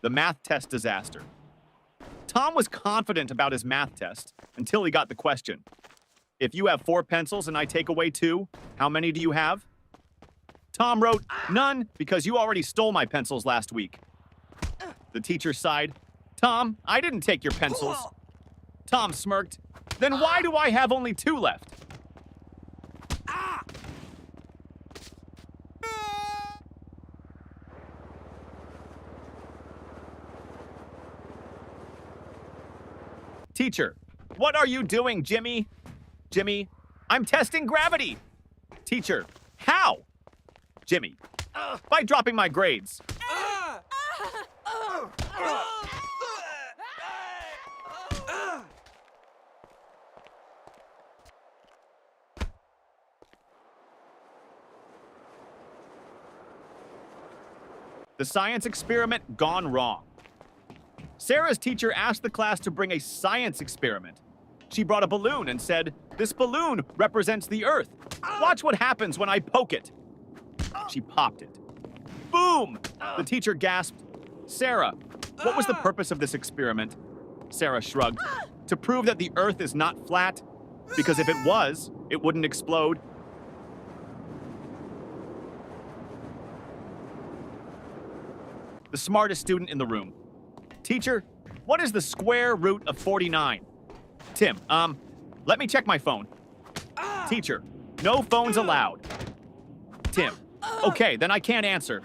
The math test disaster. Tom was confident about his math test until he got the question. If you have 4 pencils and I take away 2, how many do you have? Tom wrote, none, because you already stole my pencils last week. The teacher sighed. Tom, I didn't take your pencils. Tom smirked. Then why do I have only 2 left? Teacher, what are you doing, Jimmy? Jimmy, I'm testing gravity. Teacher, how? Jimmy, by dropping my grades. The science experiment gone wrong. Sarah's teacher asked the class to bring a science experiment. She brought a balloon and said, "This balloon represents the Earth. Watch what happens when I poke it." She popped it. Boom! The teacher gasped, "Sarah, what was the purpose of this experiment?" Sarah shrugged. "To prove that the Earth is not flat, because if it was, it wouldn't explode." The smartest student in the room. Teacher, what is the square root of 49? Tim, let me check my phone. Teacher, no phones allowed. Tim, okay, then I can't answer.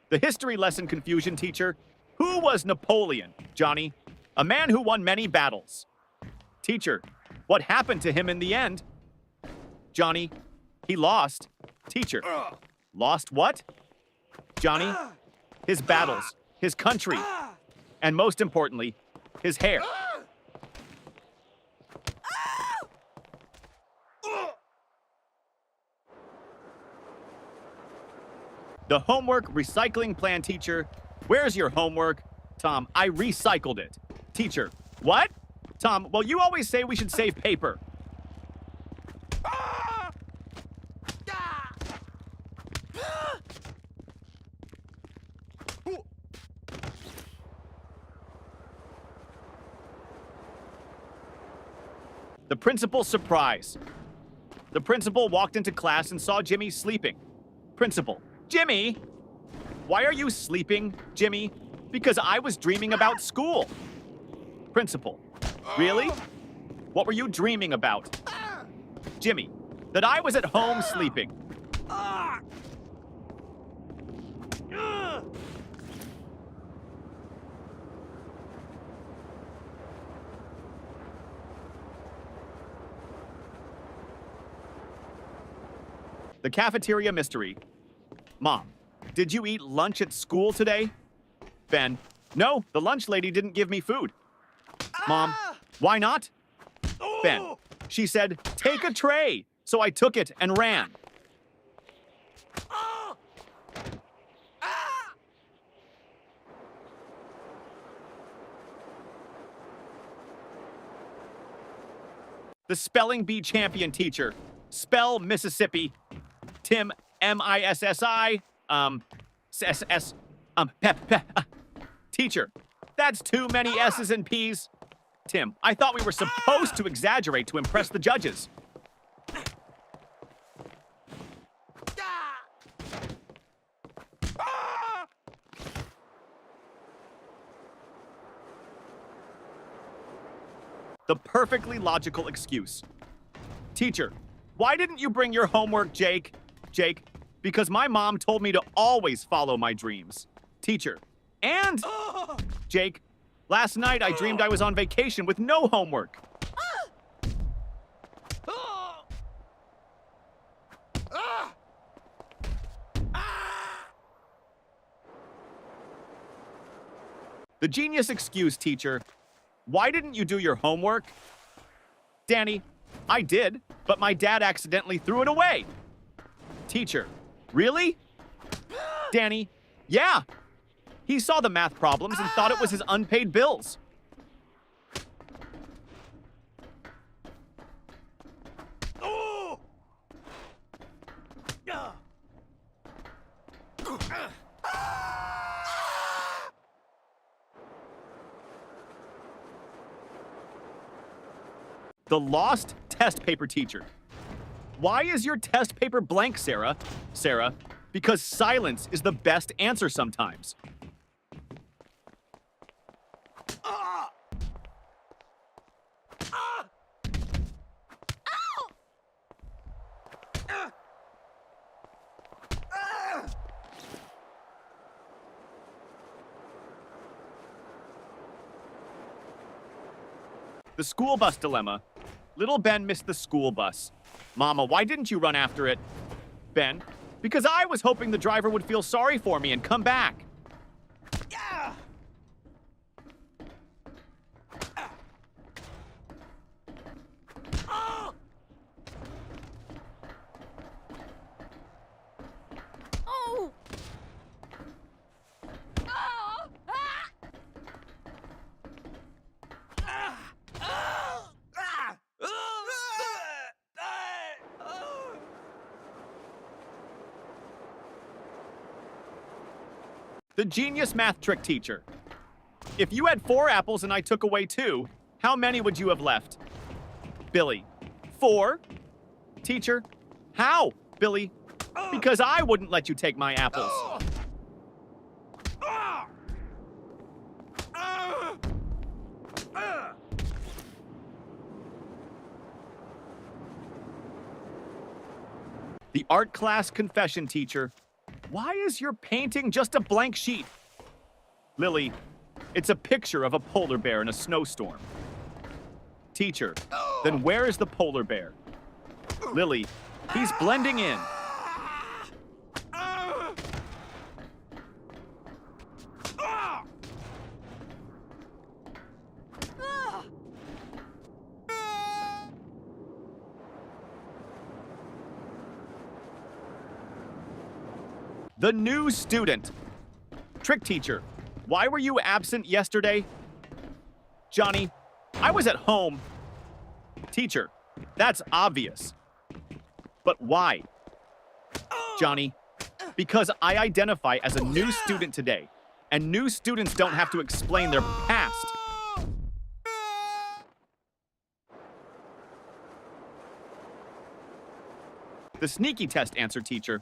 The history lesson confusion teacher. Who was Napoleon, Johnny? A man who won many battles. Teacher, what happened to him in the end? Johnny, he lost. Teacher, lost what? Johnny, his battles, his country, and most importantly, his hair. The homework recycling plan teacher. Where's your homework? Tom, I recycled it. Teacher, what? Tom, well, you always say we should save paper. The principal's surprise. The principal walked into class and saw Jimmy sleeping. Principal, Jimmy! Why are you sleeping, Jimmy? Because I was dreaming about school. Principal, really? What were you dreaming about? Jimmy, that I was at home sleeping. The cafeteria mystery. Mom, did you eat lunch at school today? Ben, no, the lunch lady didn't give me food. Mom, why not? Ben, she said, take a tray. So I took it and ran. The spelling bee champion teacher. Spell Mississippi. Tim, M-I-S-S-I, S-S, Teacher, that's too many S's and P's. Tim, I thought we were supposed to exaggerate to impress the judges. The perfectly logical excuse. Teacher, why didn't you bring your homework, Jake? Jake, because my mom told me to always follow my dreams. Teacher, and Jake, last night I dreamed I was on vacation with no homework. The genius excuse, teacher. Why didn't you do your homework? Danny, I did, but my dad accidentally threw it away. Teacher, really? Danny, yeah. He saw the math problems and thought it was his unpaid bills. The lost test paper teacher. Why is your test paper blank, Sarah? Sarah, because silence is the best answer sometimes. The school bus dilemma. Little Ben missed the school bus. Mama, why didn't you run after it? Ben, because I was hoping the driver would feel sorry for me and come back. Yeah. Oh. Oh. The genius math trick teacher. If you had 4 apples and I took away 2, how many would you have left? Billy, 4? Teacher, how? Billy, because I wouldn't let you take my apples. The art class confession teacher. Why is your painting just a blank sheet? Lily, it's a picture of a polar bear in a snowstorm. Teacher, then where is the polar bear? Lily, he's blending in. The new student. Trick teacher, why were you absent yesterday? Johnny, I was at home. Teacher, that's obvious. But why? Johnny, because I identify as a new student today, and new students don't have to explain their past. The sneaky test answer teacher.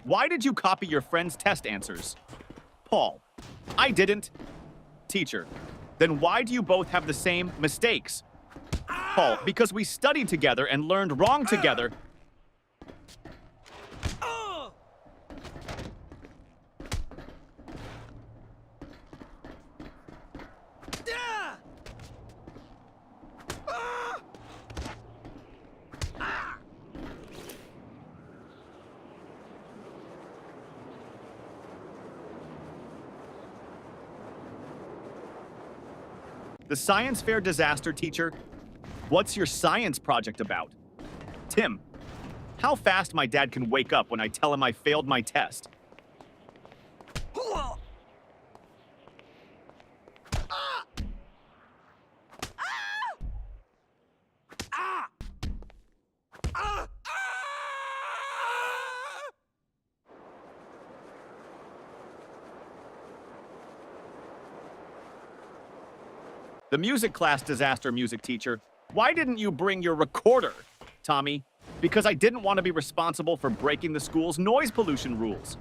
Why did you copy your friend's test answers? Paul, I didn't. Teacher, then why do you both have the same mistakes? Paul, because we studied together and learned wrong together. The science fair disaster teacher. What's your science project about? Tim, how fast my dad can wake up when I tell him I failed my test. The music class disaster music teacher. Why didn't you bring your recorder? Tommy, because I didn't want to be responsible for breaking the school's noise pollution rules.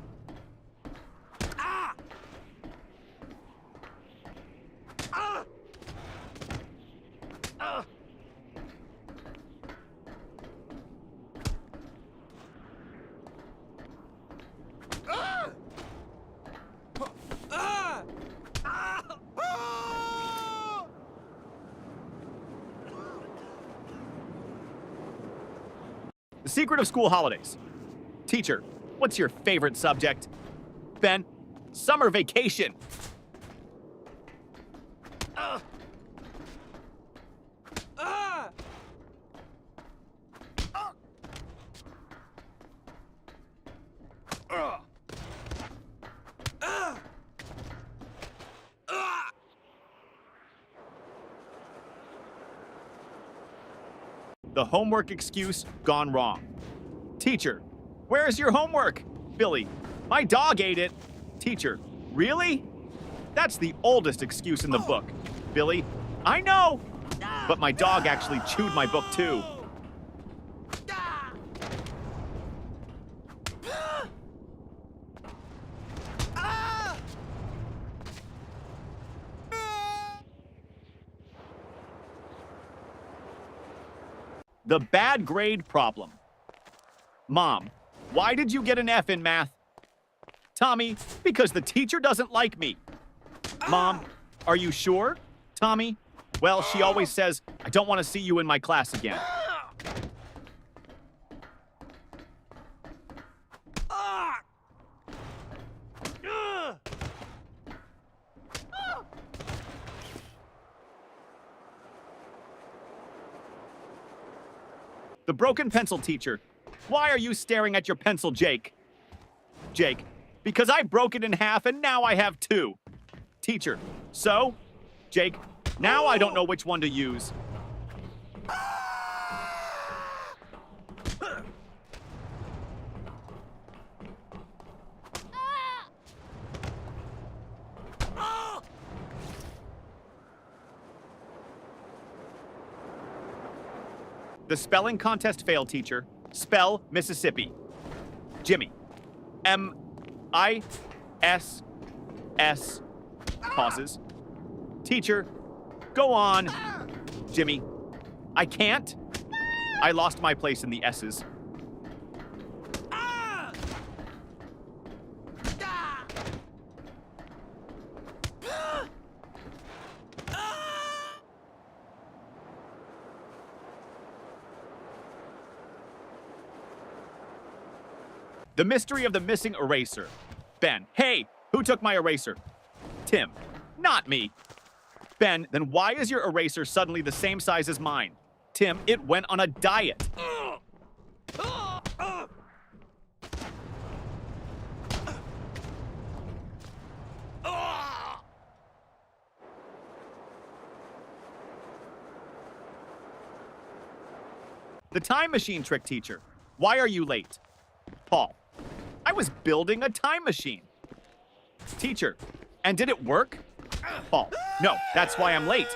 The secret of school holidays. Teacher, what's your favorite subject? Ben, summer vacation. The homework excuse gone wrong. Teacher, where's your homework? Billy, my dog ate it. Teacher, really? That's the oldest excuse in the book. Billy, I know. But my dog actually chewed my book too. The bad grade problem. Mom, why did you get an F in math? Tommy, because the teacher doesn't like me. Mom, are you sure? Tommy, well, she always says, I don't want to see you in my class again. The broken pencil teacher. Why are you staring at your pencil, Jake? Jake, because I broke it in half and now I have two. Teacher, so? Jake, now I don't know which one to use. The spelling contest failed, teacher. Spell Mississippi. Jimmy. M-I-S-S. Pauses. Teacher, go on. Jimmy. I can't. I lost my place in the S's. The mystery of the missing eraser. Ben, hey, who took my eraser? Tim, not me. Ben, then why is your eraser suddenly the same size as mine? Tim, it went on a diet. The time machine trick teacher. Why are you late? Paul, I was building a time machine. Teacher, and did it work? Paul, no, that's why I'm late.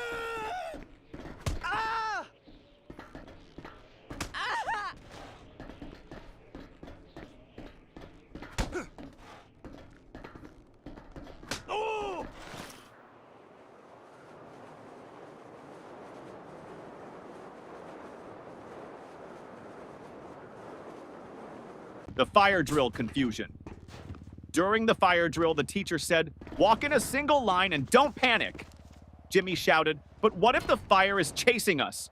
The fire drill confusion. During the fire drill, the teacher said, walk in a single line and don't panic. Jimmy shouted, but what if the fire is chasing us?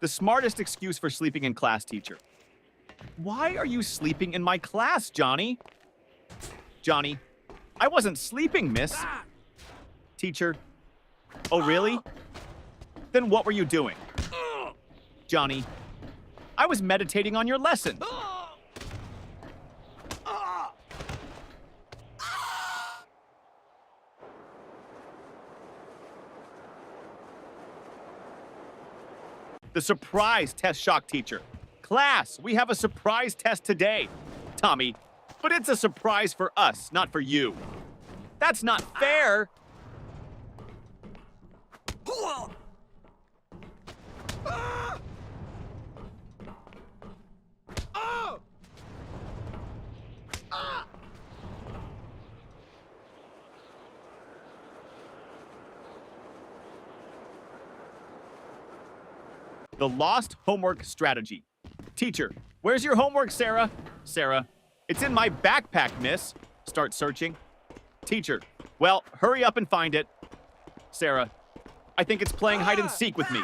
The smartest excuse for sleeping in class, teacher. Why are you sleeping in my class, Johnny? Johnny, I wasn't sleeping, miss. Teacher, oh really? Then what were you doing? Johnny, I was meditating on your lesson. The surprise test shock teacher. Class, we have a surprise test today. Tommy, but it's a surprise for us, not for you. That's not fair. The lost homework strategy. Teacher, where's your homework, Sarah? Sarah, it's in my backpack, miss. Start searching. Teacher, well, hurry up and find it. Sarah, I think it's playing hide and seek with me.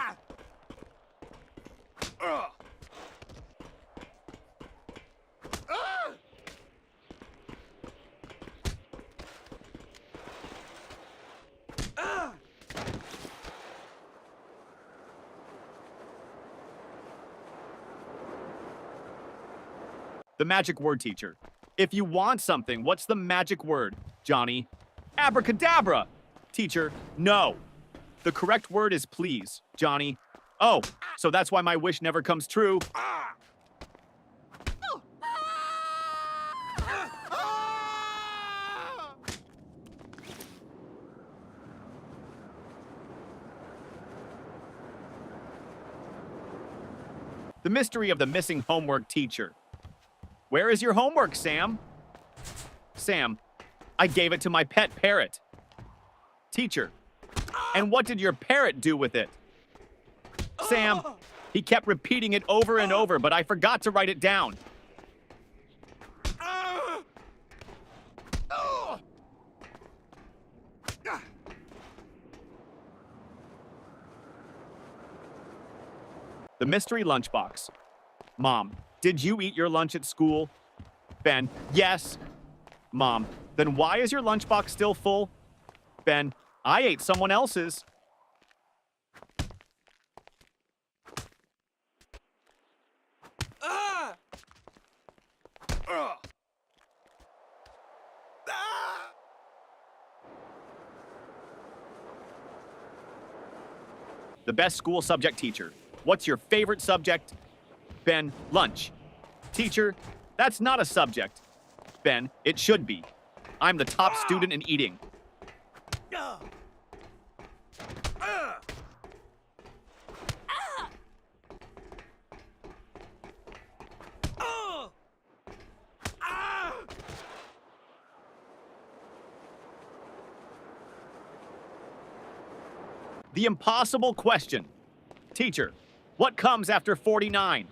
The magic word, teacher. If you want something, what's the magic word? Johnny, abracadabra. Teacher, no. The correct word is please. Johnny, oh, so that's why my wish never comes true. The mystery of the missing homework teacher. Where is your homework, Sam? Sam, I gave it to my pet parrot. Teacher, and what did your parrot do with it? Sam, he kept repeating it over and over, but I forgot to write it down. The mystery lunchbox. Mom, did you eat your lunch at school? Ben, yes. Mom, then why is your lunchbox still full? Ben, I ate someone else's. The best school subject teacher. What's your favorite subject? Ben, lunch. Teacher, that's not a subject. Ben, it should be. I'm the top student in eating. The impossible question. Teacher, what comes after 49?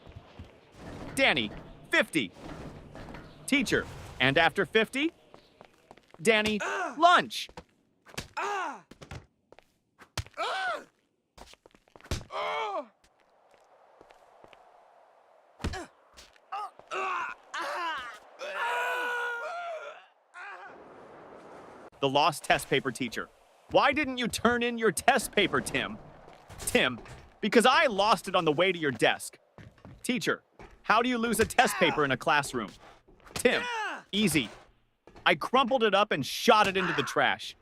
Danny, 50. Teacher, and after 50? Danny, lunch. The lost test paper teacher. Why didn't you turn in your test paper, Tim? Tim, because I lost it on the way to your desk. Teacher, how do you lose a test paper in a classroom? Tim, easy. I crumpled it up and shot it into the trash.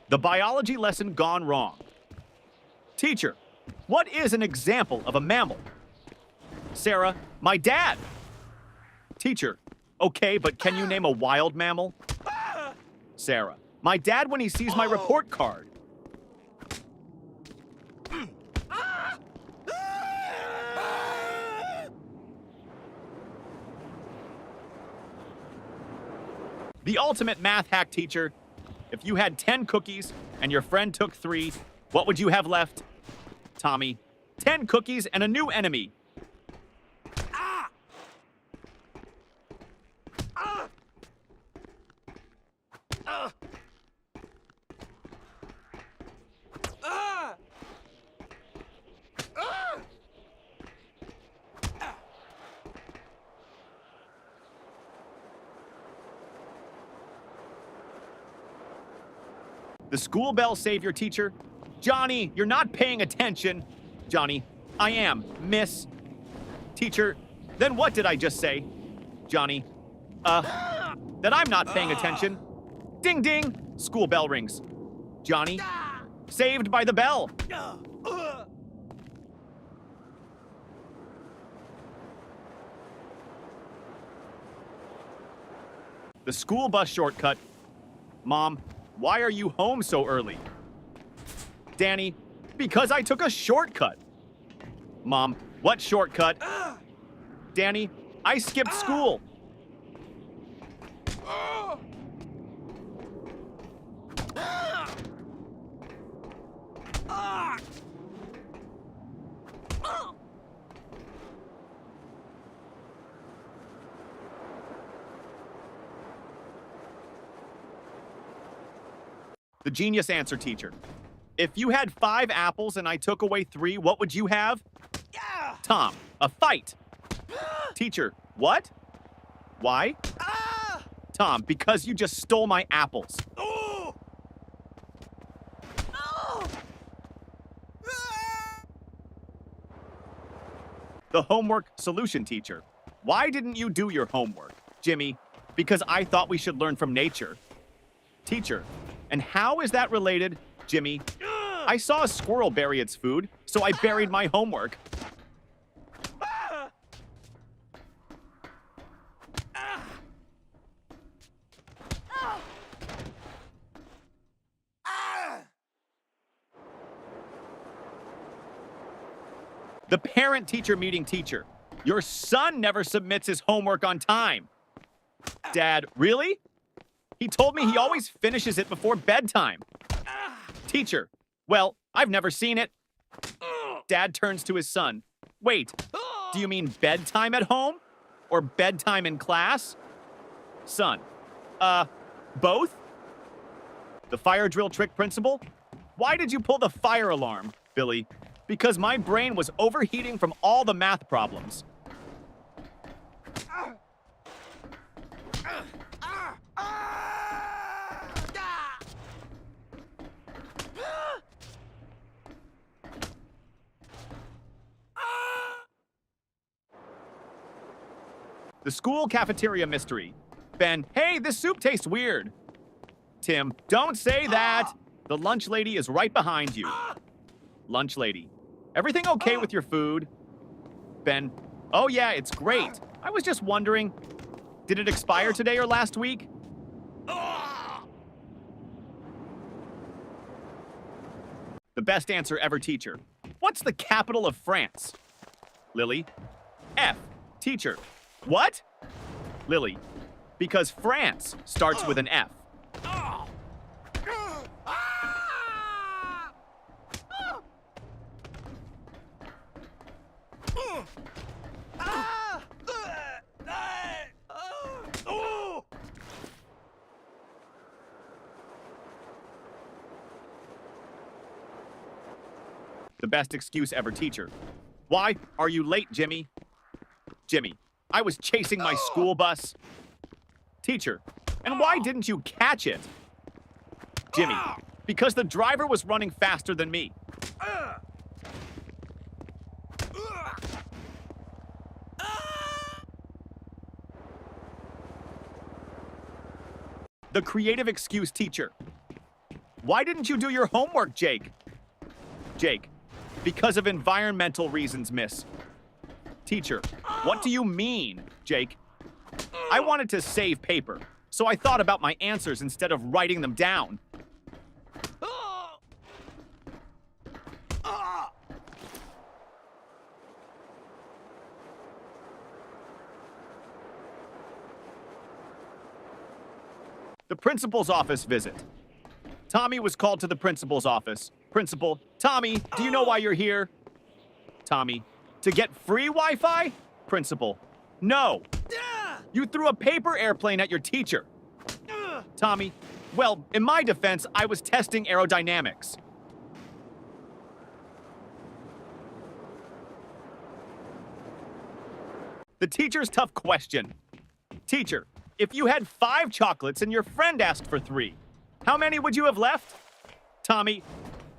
The biology lesson gone wrong. Teacher, what is an example of a mammal? Sarah, my dad. Teacher, okay, but can you name a wild mammal? Sarah, my dad when he sees my report card. The ultimate math hack teacher. If you had 10 cookies and your friend took 3, what would you have left? Tommy, 10 cookies and a new enemy. The school bell savior teacher. Johnny, you're not paying attention. Johnny, I am, miss. Teacher, then what did I just say? Johnny, that I'm not paying attention. Ding ding, school bell rings. Johnny, saved by the bell. The school bus shortcut. Mom, why are you home so early? Danny, because I took a shortcut. Mom, what shortcut? Danny, I skipped school. The genius answer teacher. If you had 5 apples and I took away 3, what would you have? Tom, a fight. Teacher, what? Why? Tom, because you just stole my apples. Oh! Oh! The homework solution teacher. Why didn't you do your homework? Jimmy, because I thought we should learn from nature. Teacher, and how is that related? Jimmy, I saw a squirrel bury its food, so I buried my homework. The parent-teacher meeting teacher. Your son never submits his homework on time. Dad, really? He told me he always finishes it before bedtime. Teacher, well, I've never seen it. Dad turns to his son. Wait, do you mean bedtime at home? Or bedtime in class? Son, both? The fire drill trick principal? Why did you pull the fire alarm, Billy? Because my brain was overheating from all the math problems. The school cafeteria mystery. Ben, hey, this soup tastes weird. Tim, don't say that. The lunch lady is right behind you. Lunch lady. Everything okay with your food? Ben, oh yeah, it's great. I was just wondering, did it expire today or last week? The best answer ever, teacher. What's the capital of France? Lily. F. Teacher. What? Lily. Because France starts with an F. The best excuse ever, teacher. Why are you late, Jimmy? Jimmy, I was chasing my school bus. Teacher, and why didn't you catch it? Jimmy, because the driver was running faster than me. The creative excuse teacher. Why didn't you do your homework, Jake? Jake, because of environmental reasons, miss. Teacher, what do you mean, Jake? I wanted to save paper, so I thought about my answers instead of writing them down. The principal's office visit. Tommy was called to the principal's office. Principal, Tommy, do you know why you're here? Tommy, to get free Wi-Fi? Principal, no. You threw a paper airplane at your teacher. Tommy, well, in my defense, I was testing aerodynamics. The teacher's tough question. Teacher, if you had 5 chocolates and your friend asked for 3, how many would you have left? Tommy,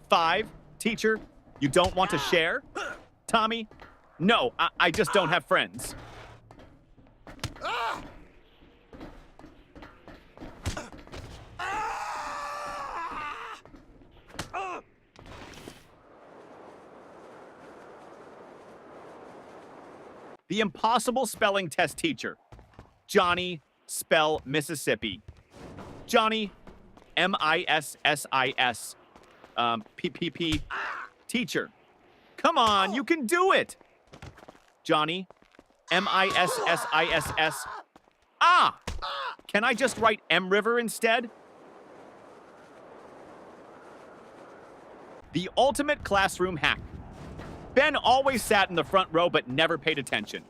5. Teacher, you don't want to share? Tommy, no, I just don't have friends. The impossible spelling test teacher. Johnny, spell Mississippi. Johnny, M-I-S-S-I-S. P-P-P. Teacher. Come on, you can do it. Johnny, M-I-S-S-I-S-S. Ah! Can I just write M River instead? The ultimate classroom hack. Ben always sat in the front row but never paid attention.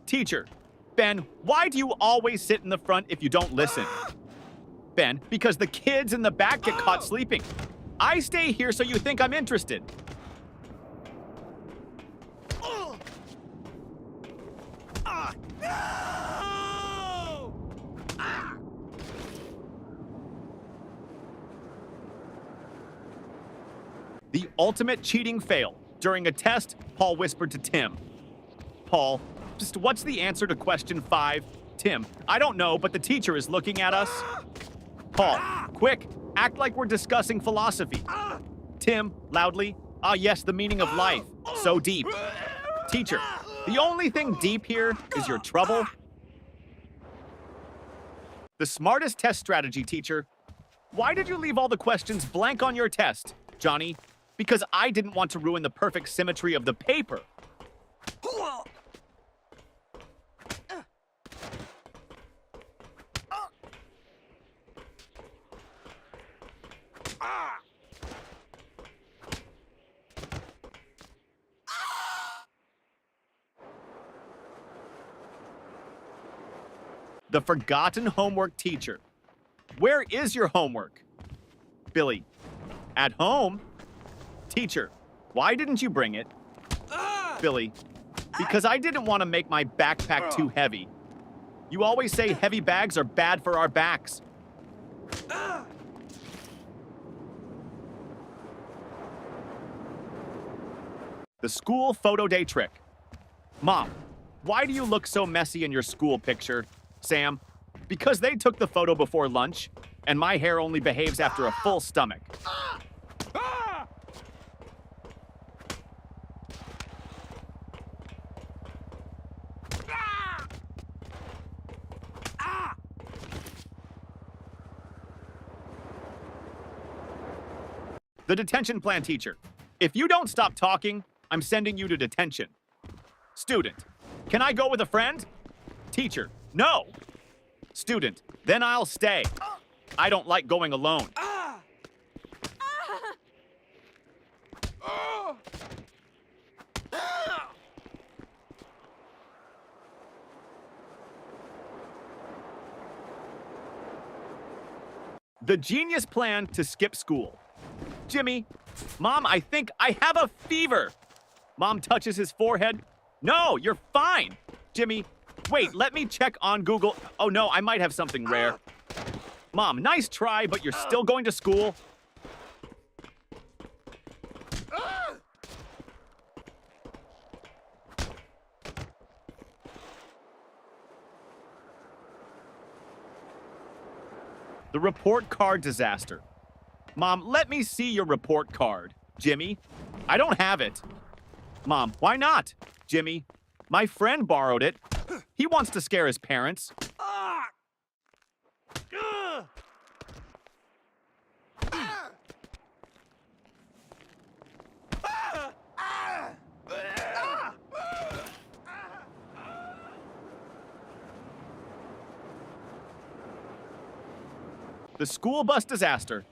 Teacher, Ben, why do you always sit in the front if you don't listen? Ben, because the kids in the back get caught sleeping. I stay here so you think I'm interested. The ultimate cheating fail. During a test, Paul whispered to Tim. Paul, just what's the answer to question 5? Tim, I don't know, but the teacher is looking at us. Paul, quick, act like we're discussing philosophy. Tim, loudly, ah yes, the meaning of life. So deep. Teacher, the only thing deep here is your trouble. The smartest test strategy, teacher. Why did you leave all the questions blank on your test, Johnny? Because I didn't want to ruin the perfect symmetry of the paper. The forgotten homework teacher. Where is your homework? Billy. At home? Teacher. Why didn't you bring it? Billy. Because I didn't want to make my backpack too heavy. You always say heavy bags are bad for our backs. The school photo day trick. Mom, why do you look so messy in your school picture? Sam, because they took the photo before lunch, and my hair only behaves after a full stomach. The detention plan teacher. If you don't stop talking, I'm sending you to detention. Student, can I go with a friend? Teacher, no. Student, then I'll stay. I don't like going alone. The genius plan to skip school. Jimmy, Mom, I think I have a fever. Mom touches his forehead. No, you're fine. Jimmy, wait, let me check on Google. Oh no, I might have something rare. Mom, nice try, but you're still going to school. The report card disaster. Mom, let me see your report card. Jimmy, I don't have it. Mom, why not? Jimmy, my friend borrowed it. He wants to scare his parents. The school bus disaster.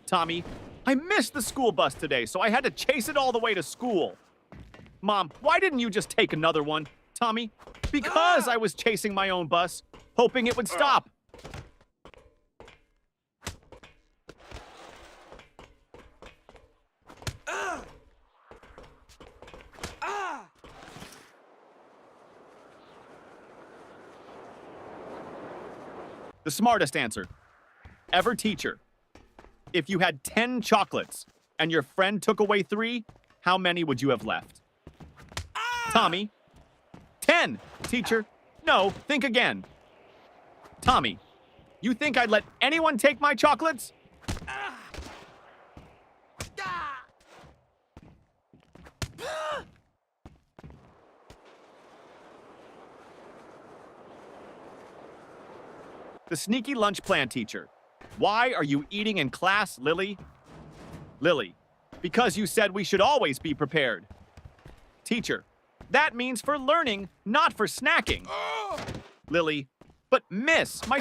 Tommy, I missed the school bus today, so I had to chase it all the way to school. Mom, why didn't you just take another one? Tommy, because I was chasing my own bus, hoping it would stop. The smartest answer. Ever teacher. If you had 10 chocolates and your friend took away 3, how many would you have left? Tommy. 10. Teacher. No, think again. Tommy. You think I'd let anyone take my chocolates? The sneaky lunch plan teacher. Why are you eating in class, Lily? Lily, because you said we should always be prepared. Teacher, that means for learning, not for snacking. Lily, but miss, my